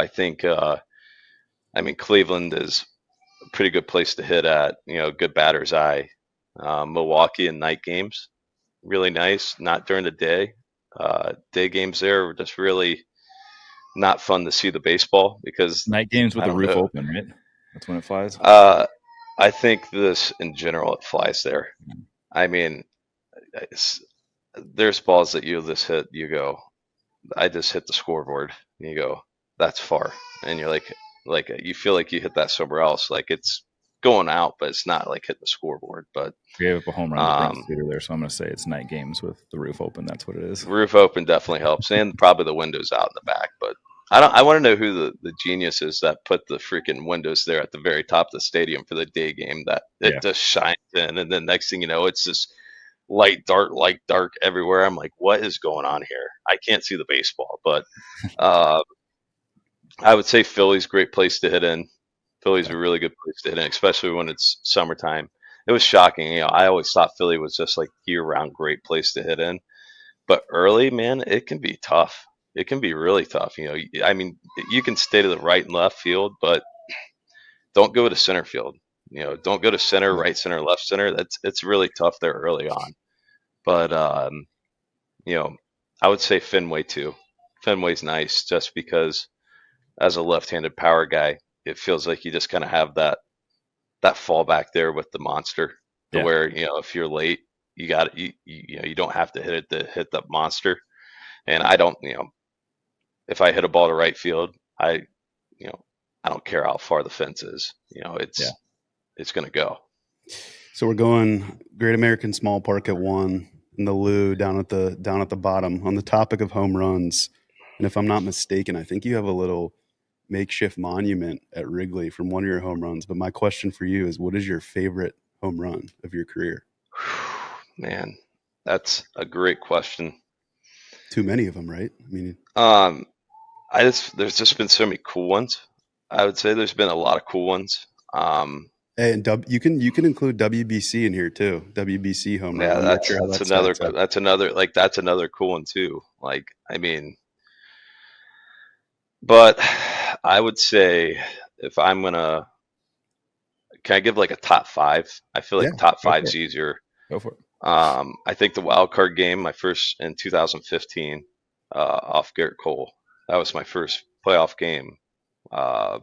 think, I mean, Cleveland is a pretty good place to hit at, good batter's eye. Milwaukee and night games, really nice. Not during the day. Day games there were just really not fun to see the baseball because Night games with I the don't roof know. open, right? That's when it flies. I think this in general it flies there. I mean, there's balls that you just hit. You go, I just hit the scoreboard. And you go, that's far, and you're like you feel like you hit that somewhere else. Like it's going out, but it's not like hitting the scoreboard. But We gave up a home run to Brent Suter there, so I'm going to say it's night games with the roof open. That's what it is. Roof open definitely helps, and probably the windows out in the back. But I want to know who the genius is that put the freaking windows there at the very top of the stadium for the day game that it just shines in, and then next thing you know, it's just light dark everywhere. I'm like, what is going on here? I can't see the baseball, but I would say Philly's a great place to hit in. Philly's a really good place to hit in, especially when it's summertime. It was shocking. I always thought Philly was just like year-round great place to hit in. But early, man, it can be tough. It can be really tough. I mean, you can stay to the right and left field, but don't go to center field. Don't go to center, right center, left center. It's really tough there early on. But I would say Fenway too. Fenway's nice just because as a left-handed power guy, it feels like you just kind of have that fallback there with the monster, to where if you're late, you don't have to hit it to hit the monster. And I don't, if I hit a ball to right field, I don't care how far the fence is. It's going to go. So we're going Great American Small Park at 1, and the Lou down at the bottom. On the topic of home runs, and if I'm not mistaken, I think you have a little makeshift monument at Wrigley from one of your home runs. But my question for you is, what is your favorite home run of your career? Man, that's a great question. Too many of them, right? I mean, there's just been so many cool ones. I would say there's been a lot of cool ones. And you can include WBC in here too. WBC home run. Yeah, that's another cool one too. Like, I mean, but I would say if I'm gonna, can I give like a top 5? I feel like top 5's easier. Go for it. I think the wild card game, my first in 2015, off Garrett Cole. That was my first playoff game. That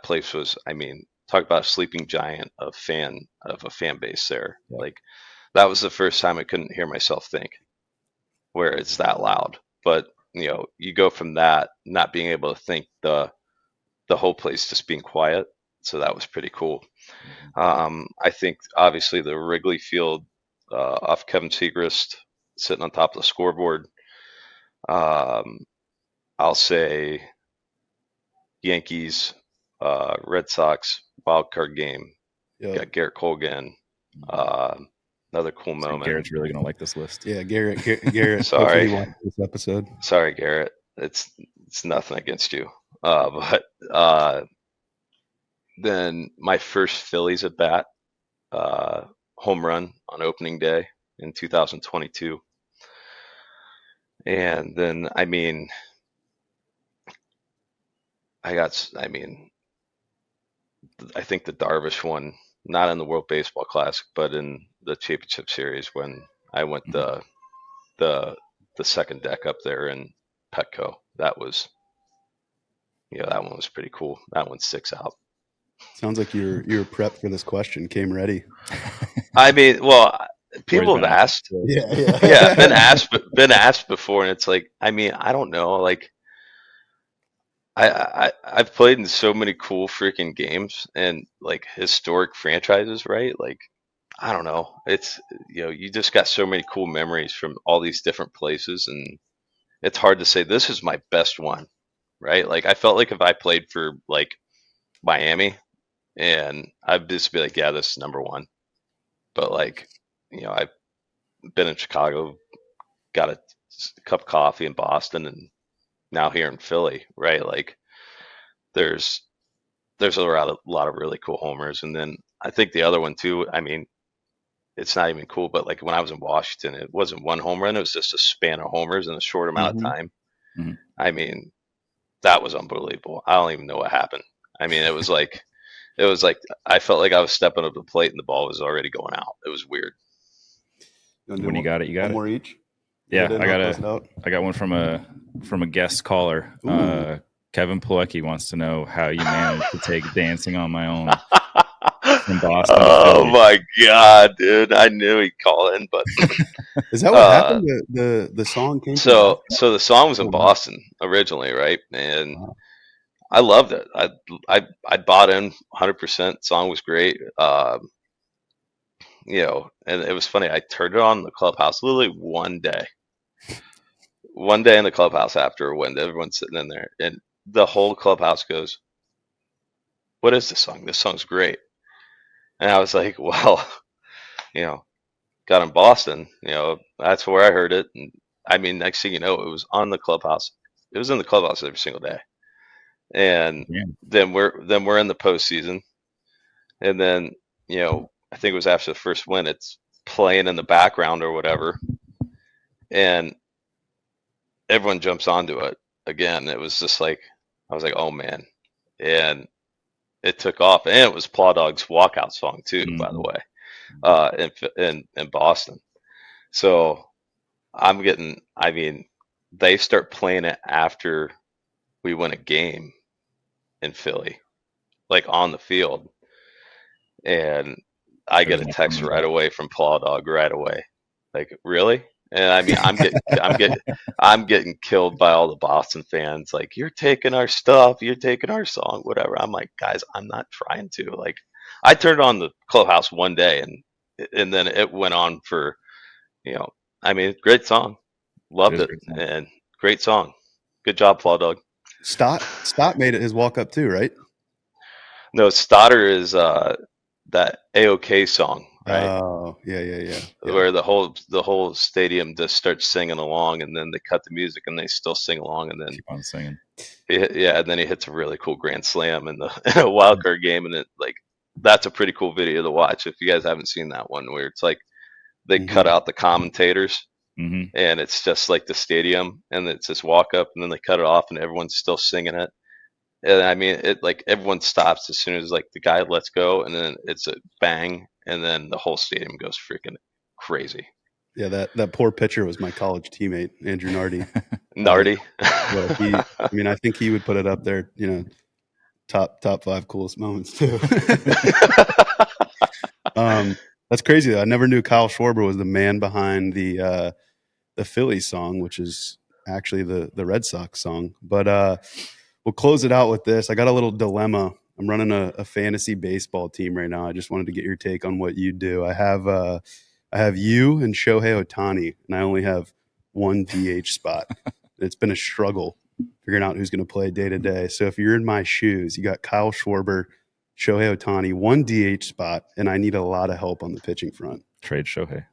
place was, I mean, talk about a sleeping giant of a fan base there. Yeah. Like, that was the first time I couldn't hear myself think, where it's that loud. But you go from that not being able to think, the whole place just being quiet. So that was pretty cool. I think obviously the Wrigley Field off Kevin Segrist sitting on top of the scoreboard. I'll say Yankees, Red Sox wild card game. Yep. Got Garrett Colgan. Another cool moment. Garrett's really gonna like this list. Yeah, Garrett. Sorry. Hopefully he watched this episode. Sorry, Garrett. It's nothing against you. But then my first Phillies at bat, home run on opening day in 2022. And then, I think the Darvish one, not in the World Baseball Classic, but in the championship series when I went the second deck up there in Petco. That was, that one was pretty cool. That one's 6 out. Sounds like you're prepped for this question. Came ready. People have asked. Yeah. Been asked before, and it's like, I don't know. Like, I've played in so many cool freaking games and like historic franchises, right? Like, I don't know. It's, you just got so many cool memories from all these different places, and it's hard to say this is my best one, right? Like, I felt like if I played for like Miami, and I'd just be like, yeah, this is number one. But like, I've been in Chicago, got a cup of coffee in Boston, and now here in Philly, right? Like, there's a lot of really cool homers. And then I think the other one too, it's not even cool, but like when I was in Washington, it wasn't one home run, it was just a span of homers in a short amount of time. Mm-hmm. That was unbelievable. I don't even know what happened. It was like I felt like I was stepping up the plate and the ball was already going out. It was weird. When you got it, you got one it. More each. Yeah, I got one from a guest caller. Kevin Pawlecki wants to know how you managed to take Dancing on My Own from Boston. Oh my God, dude! I knew he'd call in, but is that what happened? The song came. So the song was in Boston originally, right? And I loved it. I bought in 100%. Song was great. And it was funny. I turned it on in the clubhouse literally one day in the clubhouse after when everyone's sitting in there, and the whole clubhouse goes, "What is this song? This song's great." And I was like, well, got in Boston, that's where I heard it. And next thing you know, it was on the clubhouse. It was in the clubhouse every single day. And then we're in the postseason. And then, I think it was after the first win, it's playing in the background or whatever. And everyone jumps onto it again. It was just like, I was like, oh man. And it took off, and it was Paw Dog's walkout song too, by the way, in Boston. So they start playing it after we win a game in Philly, like on the field, and I get a text right away from Paw Dog right away, like, really? And I'm getting killed by all the Boston fans. Like, you're taking our stuff, you're taking our song, whatever. I'm like, guys, I'm not trying to. Like, I turned on the clubhouse one day, and then it went on for, great song, loved it, and great song. Good job, Paw Dog. Stott made it his walk up too, right? No, Stoddard is that AOK song. Right. Oh, yeah. Where the whole stadium just starts singing along, and then they cut the music and they still sing along, and then keep on singing. And then he hits a really cool grand slam in a wild card game, and that's a pretty cool video to watch if you guys haven't seen that one, where it's like they cut out the commentators, and it's just like the stadium, and it's this walk up, and then they cut it off, and everyone's still singing it. And it like everyone stops as soon as like the guy lets go, and then it's a bang, and then the whole stadium goes freaking crazy. Yeah, that poor pitcher was my college teammate, Andrew Nardi. Nardi. I think he would put it up there, top 5 coolest moments too. That's crazy though. I never knew Kyle Schwarber was the man behind the Phillies song, which is actually the Red Sox song. But we'll close it out with this. I got a little dilemma. I'm running a fantasy baseball team right now. I just wanted to get your take on what you do. I have you and Shohei Ohtani, and I only have one DH spot. It's been a struggle figuring out who's going to play day to day. So if you're in my shoes, you got Kyle Schwarber, Shohei Ohtani, one DH spot, and I need a lot of help on the pitching front. Trade Shohei.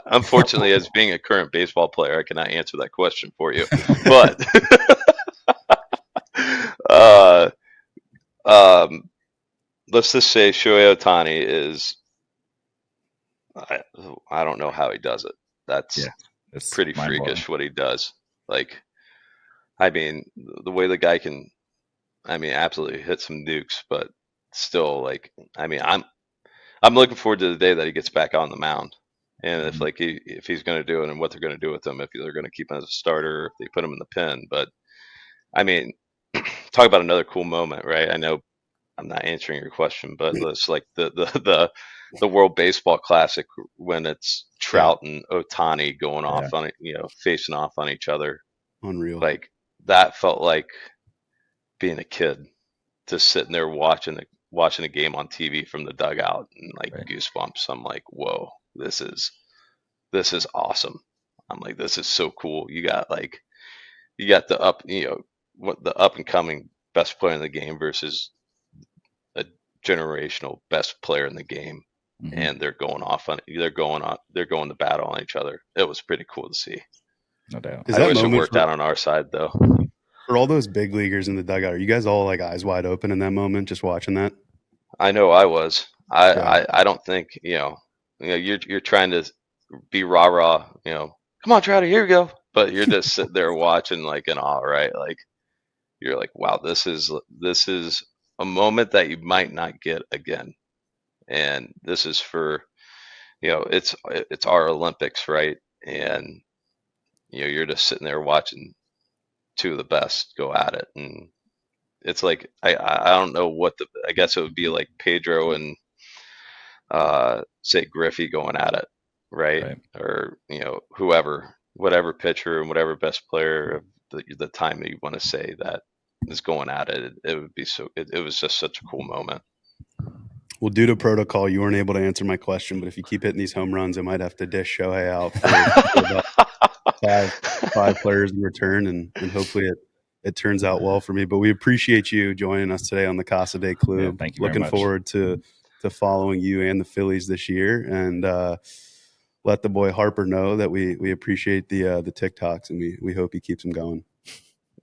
Unfortunately, as being a current baseball player, I cannot answer that question for you. But let's just say Shohei Ohtani is. I don't know how he does it. That's pretty freakish what he does. Like, I mean, the way the guy can, absolutely hit some nukes, but still, like, I'm looking forward to the day that he gets back on the mound, and if he's going to do it and what they're going to do with him, if they're going to keep him as a starter, if they put him in the pen. But I mean, talk about another cool moment, right? I know I'm not answering your question, but it's like the World Baseball Classic when it's Trout and Ohtani going off on it, facing off on each other. Unreal. Like, that felt like being a kid, just sitting there watching a game on TV from the dugout, and goosebumps. I'm like, whoa, this is awesome. I'm like, this is so cool. You got the up and coming best player in the game versus a generational best player in the game, and they're going to battle on each other. It was pretty cool to see. No doubt. I wish it worked out on our side, though. For all those big leaguers in the dugout, are you guys all like eyes wide open in that moment, just watching that? I know I was. I don't think you're trying to be rah. Come on, Trouty, here we go. But you're just sitting there watching, like, in awe, right? Like, you're like, wow, this is a moment that you might not get again, and this is for, it's our Olympics, right? And you're just sitting there watching two of the best go at it, and it's like I don't know I guess it would be like Pedro and say Griffey going at it, right? Or whatever pitcher and whatever best player of the time that you want to say that is going at it. It would be it was just such a cool moment. Well, due to protocol, you weren't able to answer my question, but if you keep hitting these home runs, I might have to dish Shohei out for about five players in return, and hopefully it turns out well for me. But we appreciate you joining us today on the Casa De Klub. Yeah, thank you very Looking much. forward to following you and the Phillies this year, and let the boy Harper know that we appreciate the TikToks, and we hope he keeps them going.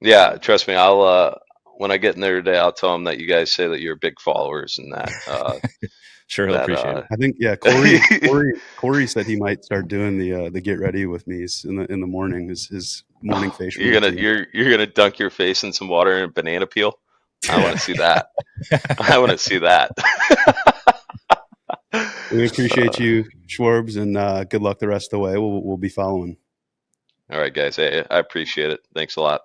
Yeah, trust me. I'll when I get in there today, I'll tell him that you guys say that you're big followers, and that sure, he'll appreciate it. I think Corey said he might start doing the get ready with me's in the morning. His morning facial. You're gonna dunk your face in some water and banana peel. I want to see that. I want to see that. We appreciate you, Schwarbs, and good luck the rest of the way. We'll be following. All right, guys. Hey, I appreciate it. Thanks a lot.